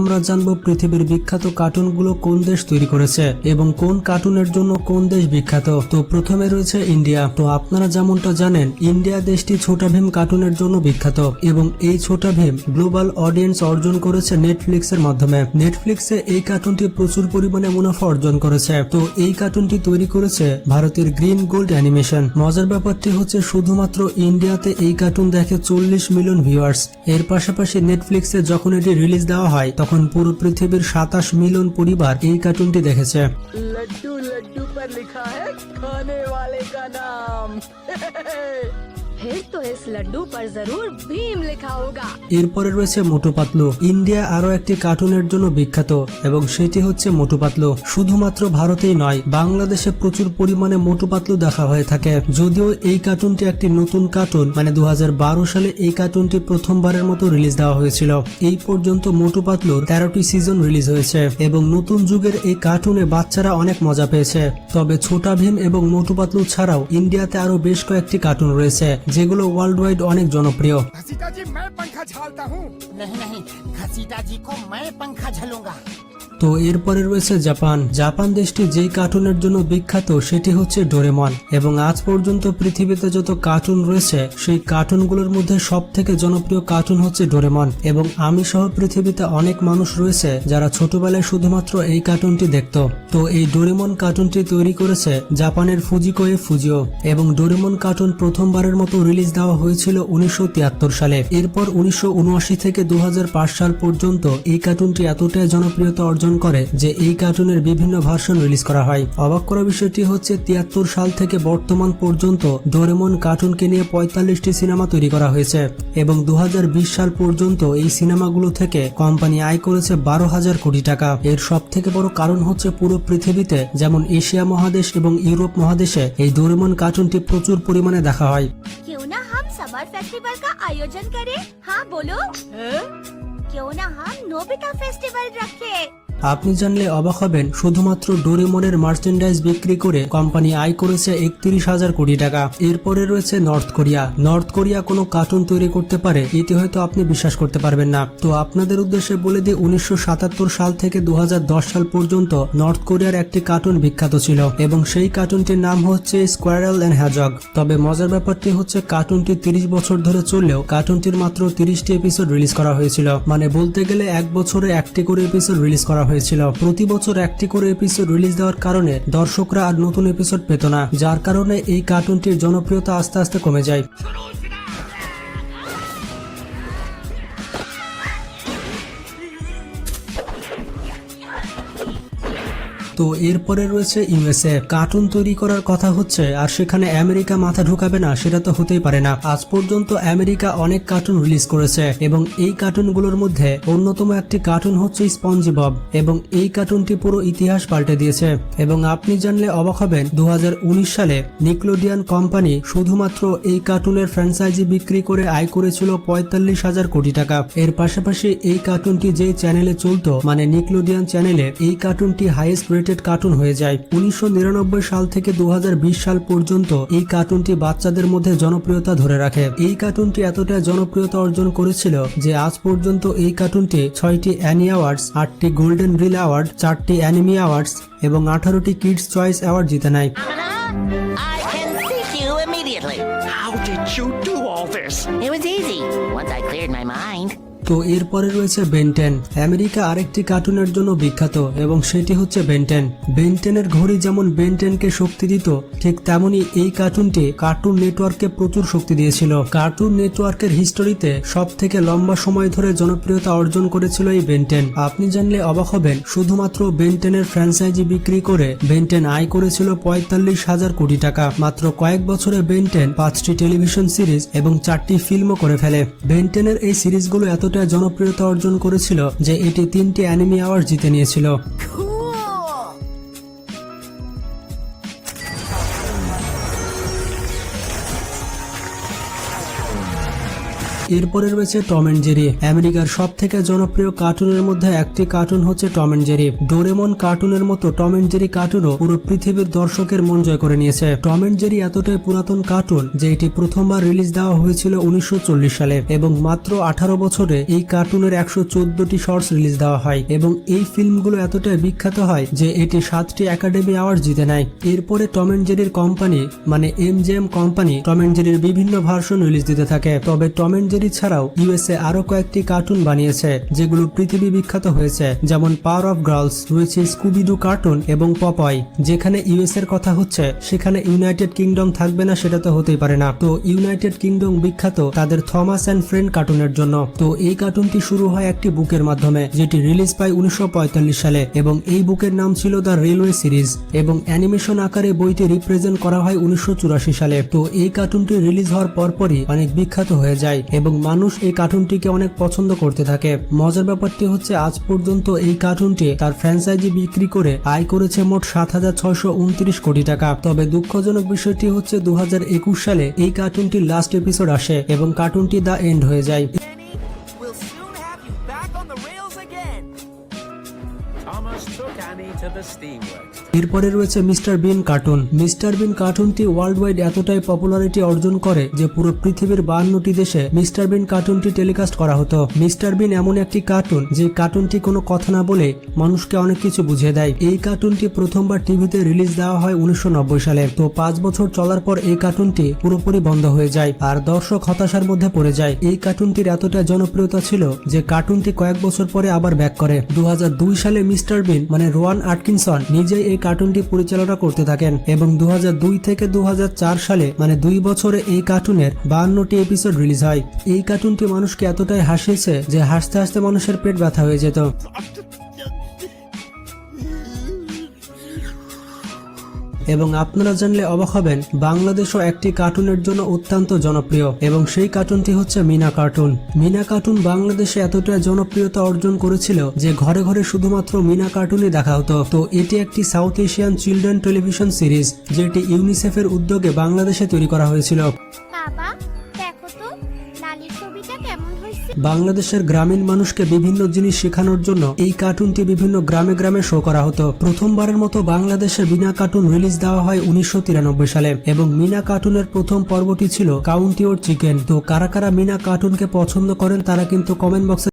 আমরা জানবো পৃথিবীর বিখ্যাত কার্টুনগুলো কোন দেশ তৈরি করেছে এবং কোন কার্টুনের জন্য কোন দেশ বিখ্যাত। তো প্রথমে রয়েছে ইন্ডিয়া। তো আপনারা যেমনটা জানেন, ইন্ডিয়া দেশটি ছোটা ভীম কার্টুনের জন্য বিখ্যাত এবং এই ছোটা ভীম গ্লোবাল অডিয়েন্স অর্জন করেছে নেটফ্লিক্সের মাধ্যমে। নেটফ্লিক্সে এই কার্টুনটি প্রচুর পরিমাণে মুনাফা অর্জন করেছে। তো এই কার্টুনটি তৈরি করেছে ভারতের গ্রিন গোল্ড অ্যানিমেশন। মজার ব্যাপারটি হচ্ছে শুধুমাত্র ইন্ডিয়াতে এই কার্টুন দেখে 40 মিলিয়ন ভিউয়ার্স। এর পাশাপাশি নেটফ্লিক্সে যখন এটি রিলিজ দেওয়া হয় তখন পুরো পৃথিবীর 27 মিলিয়ন পরিবার এই কার্টুনটি দেখেছে। लड्डू लड्डू पर लिखा है खाने वाले का नाम। फिर तो इस लड्डू पर जरूर भीम लिखा होगा। এরপরে রয়েছে মোটু পাতলু। ইন্ডিয়া আরো একটি কার্টুনের জন্য বিখ্যাত এবং সেটি হচ্ছে মোটু পাতলু। শুধুমাত্র ভারতেই নয়, বাংলাদেশে প্রচুর পরিমাণে মোটু পাতলু দেখা হয়ে থাকে। যদিও এই কার্টুনটি একটি নতুন কার্টুন, মানে 2012 সালে এই কার্টুনটি প্রথমবারের মতো রিলিজ দেওয়া হয়েছিল। এই পর্যন্ত মোটু পাতলুর 13টি সিজন রিলিজ হয়েছে এবং নতুন যুগের এই কার্টুনে বাচ্চারা অনেক মজা পেয়েছে। তবে ছোটা ভীম এবং মোটু পাতলু ছাড়াও ইন্ডিয়াতে আরো বেশ কয়েকটি কার্টুন রয়েছে যেগুলো ওয়ার্ল্ড ওয়াইড অনেক জনপ্রিয়। घसीटा जी मैं पंखा झालता हूँ। नहीं नहीं, घसीटा जी को मैं पंखा झलूंगा। তো এরপরে রয়েছে জাপান। জাপান দেশটি যেই কার্টুনের জন্য বিখ্যাত সেটি হচ্ছে ডোরেমন এবং আজ পর্যন্ত পৃথিবীতে যত কার্টুন রয়েছে সেই কার্টুনগুলোর মধ্যে সব থেকে জনপ্রিয় কার্টুন হচ্ছে ডোরেমন এবং আমি সহ পৃথিবীতে অনেক মানুষ রয়েছে যারা ছোটবেলায় শুধুমাত্র এই কার্টুনটি দেখত। তো এই ডোরেমন কার্টুনটি তৈরি করেছে জাপানের ফুজিকোয়ে ফুজিও এবং ডোরেমন কার্টুন প্রথমবারের মতো রিলিজ দেওয়া হয়েছিল 1973 সালে। এরপর 1979 থেকে 2005 সাল পর্যন্ত এই কার্টুনটি এতটাই জনপ্রিয়তা অর্জন করে যে এই কার্টুনের বিভিন্ন ভার্সন রিলিজ করা হয়। অবাক করা বিষয়টি হচ্ছে 73 সাল থেকে বর্তমান পর্যন্ত ডোরেমন কার্টুনকে নিয়ে 45টি সিনেমা তৈরি করা হয়েছে এবং 2020 সাল পর্যন্ত এই সিনেমাগুলো থেকে কোম্পানি আয় করেছে 12,000 কোটি টাকা। এর সব থেকে বড় কারণ হচ্ছে পুরো পৃথিবীতে যেমন এশিয়া মহাদেশ এবং ইউরোপ মহাদেশে এই ডোরেমন কার্টুনটি প্রচুর পরিমাণে দেখা হয়। क्यों ना हम समर फेस्टिवल का आयोजन करें? हाँ बोलो। क्यों ना हम नोबिता फेस्टिवल रखें? আপনি জানলে অবাক হবেন, শুধুমাত্র ডোরেমনের মার্চেন্ডাইজ বিক্রি করে কোম্পানি আয় করেছে 31,000 কোটি টাকা। এরপরে রয়েছে নর্থ কোরিয়া। নর্থ কোরিয়া কোনো কার্টুন তৈরি করতে পারে এটি হয়তো আপনি বিশ্বাস করতে পারবেন না। তো আপনাদের উদ্দেশ্যে বলে দিই, 1977 সাল থেকে 2010 সাল পর্যন্ত নর্থ কোরিয়ার একটি কার্টুন বিখ্যাত ছিল এবং সেই কার্টুনটির নাম হচ্ছে স্কোয়ারেল এন্ড হ্যাজগ। তবে মজার ব্যাপারটি হচ্ছে কার্টুনটি 30 বছর ধরে চললেও কার্টুনটির মাত্র 30টি এপিসোড রিলিজ করা হয়েছিল। মানে বলতে গেলে এক বছরে একটি করে এপিসোড রিলিজ করা হয়েছিল। প্রতি বছর একটি করে এপিসোড রিলিজ দেওয়ার কারণে দর্শকরা আর নতুন এপিসোড পেত না, যার কারণে এই কার্টুনটির জনপ্রিয়তা আস্তে আস্তে কমে যায়। তো এরপরে রয়েছে ইউএসএ। কার্টুন তৈরি করার কথা হচ্ছে আর সেখানে আমেরিকা মাথা ঢুকাবে না সেটা তো হতেই পারে না। আজ পর্যন্ত আমেরিকা অনেক কার্টুন রিলিজ করেছে এবং এই কার্টুনগুলোর মধ্যে অন্যতম একটি কার্টুন হচ্ছে স্পঞ্জি বব এবং এই কার্টুনটি পুরো ইতিহাস পাল্টে দিয়েছে। এবং আপনি জানলে অবাক হবেন, 2019 সালে নিকলোডিয়ান কোম্পানি শুধুমাত্র এই কার্টুনের ফ্র্যাঞ্চাইজি বিক্রি করে আয় করেছিল 45,000 কোটি টাকা। এর পাশাপাশি এই কার্টুনটি যেই চ্যানেলে চলতো, মানে নিকলোডিয়ান চ্যানেলে, এই কার্টুনটি হাইয়েস্ট রেটেড কার্টুন হয়ে যায়। 1999 সাল থেকে 2020 সাল পর্যন্ত এই কার্টুনটি বাচ্চাদের মধ্যে জনপ্রিয়তা ধরে রাখে। এই কার্টুনটি এতটা জনপ্রিয়তা অর্জন করেছিল যে আজ পর্যন্ত এই কার্টুনটি 6টি অ্যানি অ্যাওয়ার্ডস, 8টি গোল্ডেন রিল অ্যাওয়ার্ড, 4টি অ্যানিমি অ্যাওয়ার্ডস এবং 18টি কিডস চয়েস অ্যাওয়ার্ড জিতে নেয়। I can see you immediately. How did you do all this? It was easy once I cleared my mind. তো এরপরে রয়েছে বেনটেন। আমেরিকা আরেকটি কার্টুনের জন্য বিখ্যাত এবং সেটি হচ্ছে বেনটেন। বেনটেনের ঘড়ি যেমন বেনটেনকে শক্তি দিত, ঠিক তেমনি এই কার্টুনটি কার্টুন নেটওয়ার্ককে প্রচুর শক্তি দিয়েছিল। কার্টুন নেটওয়ার্কের হিস্টোরিতে সব থেকে লম্বা সময় ধরে জনপ্রিয়তা অর্জন করেছিল এই বেনটেন। আপনি জানলে অবাক হবেন, শুধুমাত্র বেনটেনের ফ্র্যাঞ্চাইজি বিক্রি করে বেনটেন আয় করেছিল 45,000 কোটি টাকা। মাত্র কয়েক বছরে বেনটেন 5টি টেলিভিশন সিরিজ এবং 4টি ফিল্মও করে ফেলে। বেনটেনের এই সিরিজগুলো এতটা জনপ্রিয়তা অর্জন করেছিল যে এটি 3টি অ্যানিমি অ্যাওয়ার্ড জিতে নিয়েছিল। এরপরে রয়েছে টম এন্ড জেরি। আমেরিকার সব থেকে জনপ্রিয় কার্টুনের মধ্যে একটি কার্টুন হচ্ছে টম এন্ড জেরি। ডোরেমন কার্টুনের মতো টম এন্ড জেরি কার্টুনও পুরো পৃথিবীর দর্শকের মন জয় করে নিয়েছে। টম এন্ড জেরি এতটাই পুরাতন কার্টুন যে এটি প্রথমবার রিলিজ দেওয়া হয়েছিল 1940 সালে এবং মাত্র 18 বছরে এই কার্টুনের 114টি শর্টস রিলিজ দেওয়া হয় এবং এই ফিল্মগুলো এতটাই বিখ্যাত হয় যে এটি 7টি একাডেমি অ্যাওয়ার্ড জিতে নেয়। এরপরে টম এন্ড জেরির কোম্পানি মানে MGM কোম্পানি টম এন্ড জেরির বিভিন্ন ভার্সন রিলিজ দিতে থাকে। তবে টম এন্ড জেরি ছাড়াও ইউএসএ আরো কয়েকটি কার্টুন বানিয়েছে যেগুলো পৃথিবী বিখ্যাত হয়েছে, যেমন পাওয়ার অফ গার্লস, রয়েছে স্কুবিডু কার্টুন এবং পপয়। যেখানে ইউএস এর কথা হচ্ছে সেখানে ইউনাইটেড কিংডম থাকবে না সেটা তো হতেই পারে না। তো ইউনাইটেড কিংডম বিখ্যাত তাদের থমাস অ্যান্ড ফ্রেন্ড কার্টুনের জন্য। তো এই কার্টুনটি শুরু হয় একটি বুকের মাধ্যমে যেটি রিলিজ পায় 1945 সালে এবং এই বুকের নাম ছিল দ্য রেলওয়ে সিরিজ এবং অ্যানিমেশন আকারে বইটি রিপ্রেজেন্ট করা হয় 1984 সালে। তো এই কার্টুনটি রিলিজ হওয়ার পরপরই অনেক বিখ্যাত হয়ে যায় এবং মানুষ এই কার্টুনটিকে অনেক পছন্দ করতে থাকে। মজার ব্যাপারটি হচ্ছে আজ পর্যন্ত এই কার্টুনটি তার ফ্র্যাঞ্চাইজি বিক্রি করে আয় করেছে মোট 7,629 কোটি টাকা। তবে দুঃখজনক বিষয়টি হচ্ছে 2021 সালে এই কার্টুনটির লাস্ট এপিসোড আসে এবং কার্টুনটি দ্য এন্ড হয়ে যায়। We'll soon have you back on the rails again. Thomas took Annie to the steamworks. এরপরে রয়েছে মিস্টার বিন কার্টুন। মিস্টার বিন কার্টুনটি ওয়ার্ল্ড ওয়াইড এতটাই পপুলারিটি অর্জন করে যে পুরো পৃথিবীর 52টি দেশে মিস্টার বিন কার্টুনটি টেলিকাস্ট করা হতো। মিস্টার বিন এমন একটি কার্টুন যে কার্টুনটি কোনো কথা না বলে মানুষকে অনেক কিছু বুঝিয়ে দেয়। এই কার্টুনটি প্রথমবার টিভিতে রিলিজ দেওয়া হয় 1990 সালে। তো 5 বছর চলার পর এই কার্টুনটি পুরোপুরি বন্ধ হয়ে যায় আর দর্শক হতাশার মধ্যে পড়ে যায়। এই কার্টুনটির এতটা জনপ্রিয়তা ছিল যে কার্টুনটি কয়েক বছর পরে আবার ব্যাক করে। 2002 সালে মিস্টার বিন মানে রোয়ান আটকিনসন নিজেই এই কার্টুনটি পরিচালনা করতে থাকেন এবং 2002 থেকে 2004 সালে মানে 2 বছরে এই কার্টুনের 52টি এপিসোড রিলিজ হয়। এই কার্টুনটি মানুষকে এতটাই হাসিয়েছে যে হাসতে হাসতে মানুষের পেট ব্যথা হয়ে যেত। এবং আপনারা জানলে অবাক হবেন বাংলাদেশও একটি কার্টুনের জন্য অত্যন্ত জনপ্রিয় এবং সেই কার্টুনটি হচ্ছে মিনা কার্টুন। মিনা কার্টুন বাংলাদেশে এতটা জনপ্রিয়তা অর্জন করেছিল যে ঘরে ঘরে শুধুমাত্র মিনা কার্টুনই দেখা হতো। তো এটি একটি south Asian children television series যেটি ইউনিসেফের উদ্যোগে বাংলাদেশে তৈরি করা হয়েছিল। বাবা দেখো তো লালির ছবিটা কেমন হয়েছে। বাংলাদেশের গ্রামীণ মানুষকে বিভিন্ন জিনিস শেখানোর জন্য এই কার্টুনটি বিভিন্ন গ্রামে গ্রামে শো করা হতো। প্রথমবারের মতো বাংলাদেশে মিনা কার্টুন রিলিজ দেওয়া হয় 1993 সালে এবং মিনা কার্টুনের প্রথম পর্বটি ছিল কাউন্টি ওর চিকেন। তো কারা কারা মিনা কার্টুনকে পছন্দ করেন তারা কিন্তু কমেন্ট বক্সে